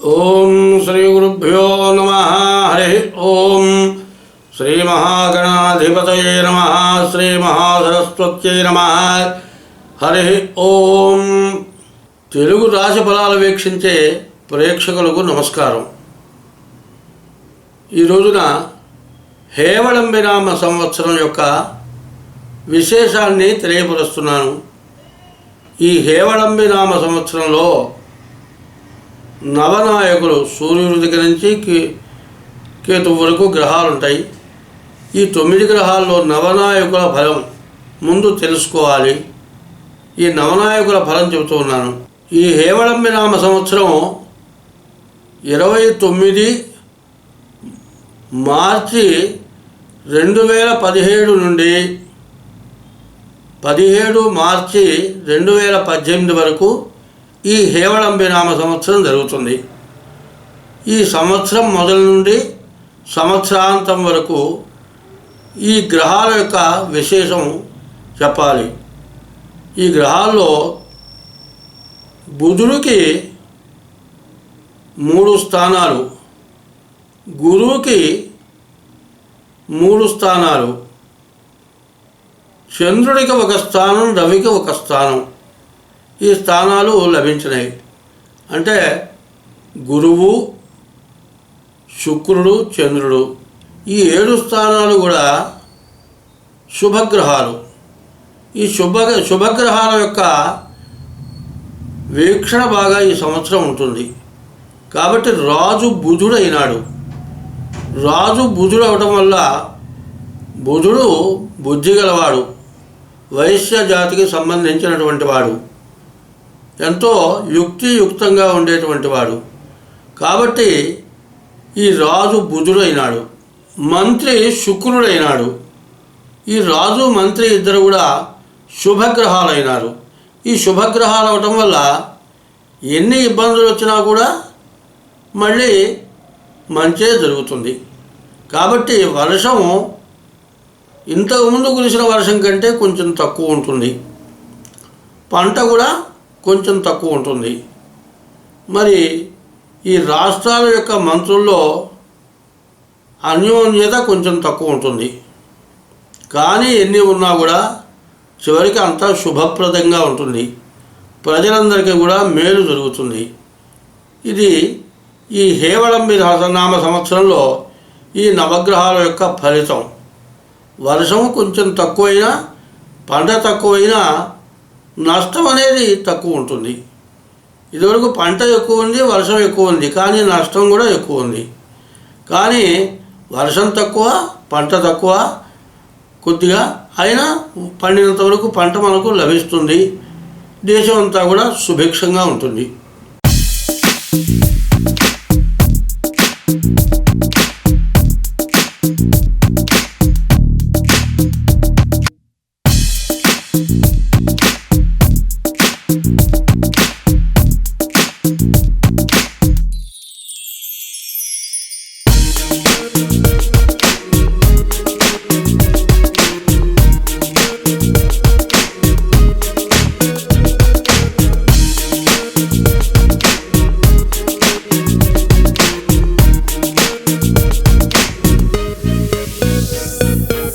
ఓం శ్రీ గురుభ్యో నమః. హరి ఓం. శ్రీ మహాగణాధిపతయే నమః. శ్రీ మహాసరస్వత్యై నమః. హరి ఓం. తెలుగు రాశి ఫలాలు వీక్షించే ప్రేక్షకులకు నమస్కారం. ఈ రోజున హేవళంబి నామ సంవత్సరం యొక్క విశేషాన్ని తెలియపరుస్తున్నాను. ఈ హేవళంబి నామ సంవత్సరంలో నవనాయకులు సూర్యుడి దగ్గర నుంచి కేతు వరకు గ్రహాలు ఉంటాయి. ఈ 9 గ్రహాల్లో నవనాయకుల ఫలం ముందు తెలుసుకోవాలి. ఈ నవనాయకుల ఫలం చెబుతూ ఉన్నాను. ఈ హేవళంబి నామ సంవత్సరం 29 మార్చి 2017 నుండి 17 మార్చి 2018 వరకు ఈ హేవళంబి నామ సంవత్సరం జరుగుతుంది. ఈ సంవత్సరం మొదలు నుండి సంవత్సరాంతం వరకు ఈ గ్రహాల యొక్క విశేషం చెప్పాలి. ఈ గ్రహాల్లో బుధుడికి 3 స్థానాలు, గురువుకి 3 స్థానాలు, చంద్రుడికి 1 స్థానం, రవికి 1 స్థానం. ఈ స్థానాలు లభించినాయి. అంటే గురువు, శుక్రుడు, చంద్రుడు ఈ 7 స్థానాలు కూడా శుభగ్రహాలు. ఈ శుభగ్రహాల యొక్క వీక్షణ బాగా ఈ సంవత్సరం ఉంటుంది. కాబట్టి రాజు బుధుడు అయినాడు. రాజు బుధుడు అవటం వల్ల బుధుడు బుద్ధి గలవాడు, వైశ్య జాతికి సంబంధించినటువంటి వాడు, ఎంతో యుక్తియుక్తంగా ఉండేటువంటి వాడు. కాబట్టి ఈ రాజు బుధుడు అయినాడు. మంత్రి శుక్రుడైనాడు. ఈ రాజు మంత్రి ఇద్దరు కూడా శుభగ్రహాలు అయినారు. ఈ శుభగ్రహాలు అవటం వల్ల ఎన్ని ఇబ్బందులు వచ్చినా కూడా మళ్ళీ మంచే జరుగుతుంది. కాబట్టి వర్షం ఇంతకుముందు కురిసిన వర్షం కంటే కొంచెం తక్కువ ఉంటుంది. పంట కూడా కొంచెం తక్కువ ఉంటుంది. మరి ఈ రాష్ట్రాల యొక్క మంత్రుల్లో అన్యోన్యత కొంచెం తక్కువ ఉంటుంది. కానీ ఎన్ని ఉన్నా కూడా చివరికి అంతా శుభప్రదంగా ఉంటుంది. ప్రజలందరికీ కూడా మేలు జరుగుతుంది. ఇది ఈ హేవళంబి నామ సంవత్సరంలో ఈ నవగ్రహాల యొక్క ఫలితం. వర్షం కొంచెం తక్కువైనా, పంట తక్కువైనా నష్టం అనేది తక్కువ ఉంటుంది. ఇదివరకు పంట ఎక్కువ ఉంది, వర్షం ఎక్కువ ఉంది, కానీ నష్టం కూడా ఎక్కువ ఉంది. కానీ వర్షం తక్కువ, పంట తక్కువ కొద్దిగా అయినా పండినంత వరకు పంట మనకు లభిస్తుంది. దేశం అంతా కూడా సుభిక్షంగా ఉంటుంది.